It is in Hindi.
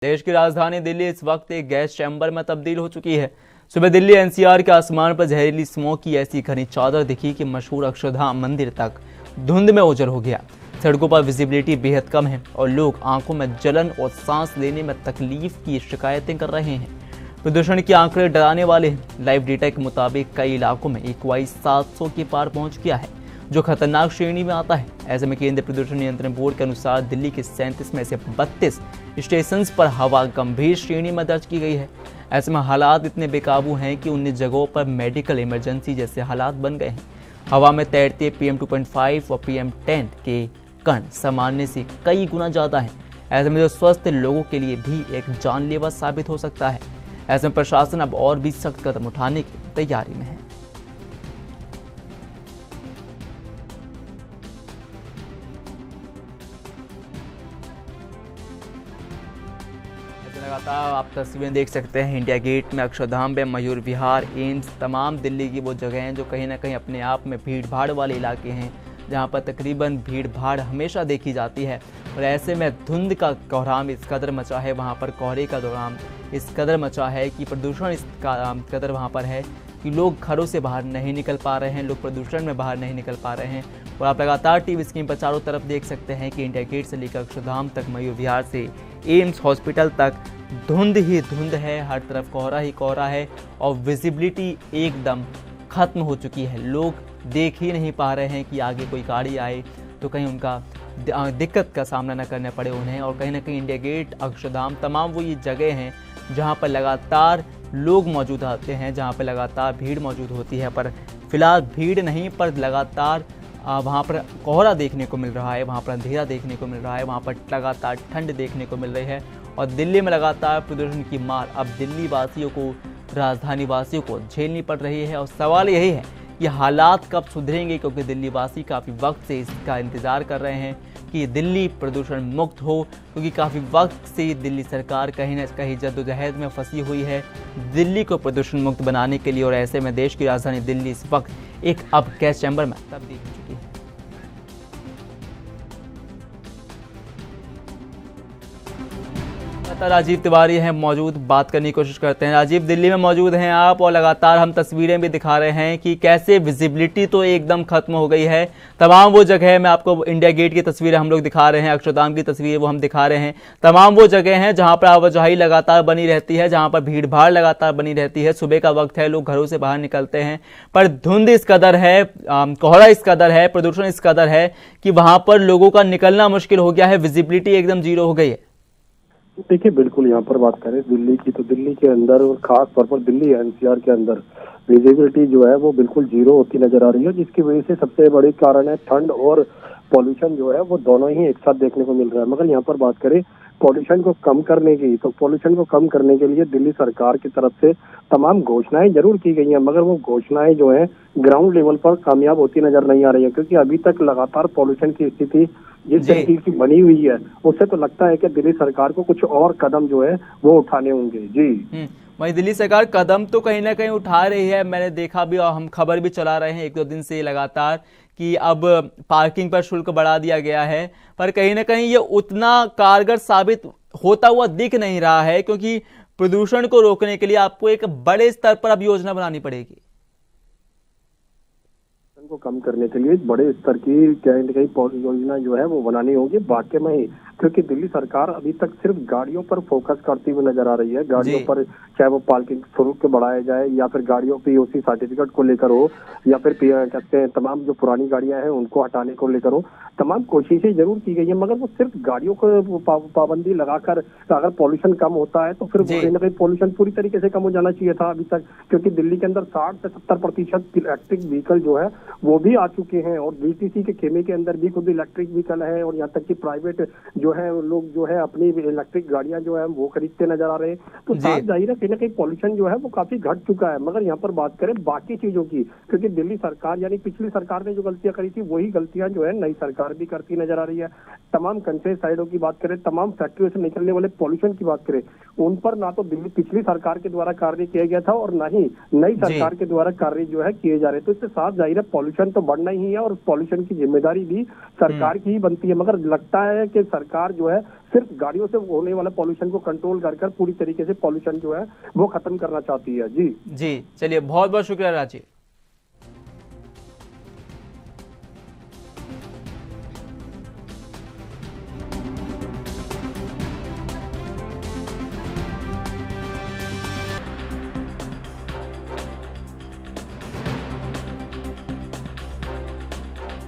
देश की राजधानी दिल्ली इस वक्त एक गैस चैम्बर में तब्दील हो चुकी है। सुबह दिल्ली एनसीआर के आसमान पर जहरीली स्मोक की ऐसी घनी चादर दिखी कि मशहूर अक्षरधाम मंदिर तक धुंध में ओझल हो गया। सड़कों पर विजिबिलिटी बेहद कम है और लोग आंखों में जलन और सांस लेने में तकलीफ की शिकायतें कर रहे हैं। प्रदूषण के आंकड़े डराने वाले हैं। लाइव डेटा के मुताबिक कई इलाकों में एक्वाई 700 के पार पहुंच गया है, जो खतरनाक श्रेणी में आता है। ऐसे में केंद्रीय प्रदूषण नियंत्रण बोर्ड के अनुसार दिल्ली के 37 में से 32 स्टेशन पर हवा गंभीर श्रेणी में दर्ज की गई है। ऐसे में हालात इतने बेकाबू हैं कि 19 जगहों पर मेडिकल इमरजेंसी जैसे हालात बन गए हैं। हवा में तैरते PM 2.5 और PM10 के कण सामान्य से कई गुना ज़्यादा हैं। ऐसे में जो स्वस्थ लोगों के लिए भी एक जानलेवा साबित हो सकता है। ऐसे में प्रशासन अब और भी सख्त कदम उठाने की तैयारी में है। लगातार आप तस्वीरें देख सकते हैं। इंडिया गेट में, अक्षरधाम में, मयूर विहार, एम्स, तमाम दिल्ली की वो जगह हैं जो कहीं ना कहीं अपने आप में भीड़ भाड़ वाले इलाके हैं, जहां पर तकरीबन भीड़ भाड़ हमेशा देखी जाती है। और ऐसे में धुंध का कोहराम इस कदर मचा है, वहां पर कोहरे का दौरान इस कदर मचा है कि प्रदूषण इस कदर वहाँ पर है कि लोग घरों से बाहर नहीं निकल पा रहे हैं, लोग प्रदूषण में बाहर नहीं निकल पा रहे हैं। और आप लगातार टीवी स्क्रीन पर चारों तरफ देख सकते हैं कि इंडिया गेट से लेकर अक्षरधाम तक, मयूर विहार से एम्स हॉस्पिटल तक धुंध ही धुंध है। हर तरफ कोहरा ही कोहरा है और विजिबिलिटी एकदम खत्म हो चुकी है। लोग देख ही नहीं पा रहे हैं कि आगे कोई गाड़ी आए तो कहीं उनका दिक्कत का सामना न करना पड़े उन्हें। और कहीं ना कहीं इंडिया गेट, अक्षरधाम, तमाम वो ये जगह हैं जहाँ पर लगातार लोग मौजूद आते हैं, जहाँ पर लगातार भीड़ मौजूद होती है। पर फिलहाल भीड़ नहीं, पर लगातार वहाँ पर कोहरा देखने को मिल रहा है, वहाँ पर अंधेरा देखने को मिल रहा है, वहाँ पर लगातार ठंड देखने को मिल रही है। और दिल्ली में लगातार प्रदूषण की मार अब दिल्ली वासियों को, राजधानी वासियों को झेलनी पड़ रही है। और सवाल यही है कि हालात कब सुधरेंगे, क्योंकि दिल्ली वासी काफ़ी वक्त से इसका इंतज़ार कर रहे हैं कि दिल्ली प्रदूषण मुक्त हो, क्योंकि काफ़ी वक्त से दिल्ली सरकार कहीं ना कहीं जद्दोजहद में फंसी हुई है दिल्ली को प्रदूषण मुक्त बनाने के लिए। और ऐसे में देश की राजधानी दिल्ली इस वक्त एक अब गैस चैम्बर में तब्दील हो चुकी है। राजीव तिवारी हैं मौजूद, बात करने की कोशिश करते हैं। राजीव, दिल्ली में मौजूद हैं आप और लगातार हम तस्वीरें भी दिखा रहे हैं कि कैसे विजिबिलिटी तो एकदम खत्म हो गई है। तमाम वो जगह, मैं आपको इंडिया गेट की तस्वीरें हम लोग दिखा रहे हैं, अक्षरधाम की तस्वीरें वो हम दिखा रहे हैं। तमाम वो जगह हैं जहां पर आवाजाही लगातार बनी रहती है, जहां पर भीड़ भाड़ लगातार बनी रहती है। सुबह का वक्त है, लोग घरों से बाहर निकलते हैं, पर धुंध इस कदर है, कोहरा इस कदर है, प्रदूषण इस कदर है कि वहां पर लोगों का निकलना मुश्किल हो गया है। विजिबिलिटी एकदम जीरो हो गई है। देखिए, बिल्कुल यहाँ पर बात करें दिल्ली की, तो दिल्ली के अंदर और खास तौर पर दिल्ली एनसीआर के अंदर विजिबिलिटी जो है वो बिल्कुल जीरो होती नजर आ रही है, जिसकी वजह से सबसे बड़ी कारण है ठंड और पॉल्यूशन जो है वो दोनों ही एक साथ देखने को मिल रहा है। मगर यहाँ पर बात करें पॉल्यूशन को कम करने की, तो पॉल्यूशन को कम करने के लिए दिल्ली सरकार की तरफ से तमाम घोषणाएं जरूर की गई हैं, मगर वो घोषणाएं जो है ग्राउंड लेवल पर कामयाब होती नजर नहीं आ रही है, क्योंकि अभी तक लगातार पॉल्यूशन की स्थिति जिस तरीके की बनी हुई है, उससे तो लगता है कि दिल्ली सरकार को कुछ और कदम जो है वो उठाने होंगे। जी, वही दिल्ली सरकार कदम तो कहीं ना कहीं उठा रही है। मैंने देखा भी और हम खबर भी चला रहे हैं 1-2 दिन से लगातार कि अब पार्किंग पर शुल्क बढ़ा दिया गया है, पर कहीं ना कहीं ये उतना कारगर साबित होता हुआ दिख नहीं रहा है, क्योंकि प्रदूषण को रोकने के लिए आपको एक बड़े स्तर पर अब योजना बनानी पड़ेगी। को कम करने के लिए बड़े स्तर की कहीं न कहीं योजना जो है वो बनानी होगी वाकई में ही, क्योंकि दिल्ली सरकार अभी तक सिर्फ गाड़ियों पर फोकस करती हुई नजर आ रही है। गाड़ियों पर चाहे वो पार्किंग शुल्क बढ़ाया जाए या फिर गाड़ियों POC सर्टिफिकेट को लेकर हो, या फिर कहते हैं तमाम जो पुरानी गाड़ियां हैं उनको हटाने को लेकर हो, तमाम कोशिशें जरूर की गई है, मगर वो सिर्फ गाड़ियों को पाबंदी लगाकर अगर पॉल्यूशन कम होता है तो फिर कहीं ना कहीं पॉल्यूशन पूरी तरीके से कम हो जाना चाहिए था अभी तक, क्योंकि दिल्ली के अंदर 60 से 70% इलेक्ट्रिक व्हीकल जो है वो भी आ चुके हैं और DTC के खेमे के अंदर भी खुद इलेक्ट्रिक व्हीकल है, और यहाँ तक कि प्राइवेट जो है लोग जो है अपनी इलेक्ट्रिक गाड़ियां जो है वो खरीदते नजर आ रहे हैं। तो साफ जाहिर है कहीं ना कहीं पॉल्यूशन जो है वो काफी घट चुका है। मगर यहाँ पर बात करें बाकी चीजों की, क्योंकि दिल्ली सरकार यानी पिछली सरकार ने जो गलतियां करी थी वही गलतियां जो है नई सरकार भी करती नजर आ रही है। तमाम कंट्री साइडों की बात करें, तमाम फैक्ट्रियों से निकलने वाले पॉल्यूशन की बात करें, उन पर ना तो दिल्ली पिछली सरकार के द्वारा कार्य किया गया था और ना ही नई सरकार के द्वारा कार्य जो है किए जा रहे। तो इससे साफ जाहिर है पॉल्यूशन तो बढ़ना ही है और पॉल्यूशन की जिम्मेदारी भी सरकार की ही बनती है। मगर लगता है कि सरकार जो है सिर्फ गाड़ियों से होने वाला पॉल्यूशन को कंट्रोल कर पूरी तरीके से पॉल्यूशन जो है वो खत्म करना चाहती है। जी जी, चलिए बहुत बहुत शुक्रिया राजीव।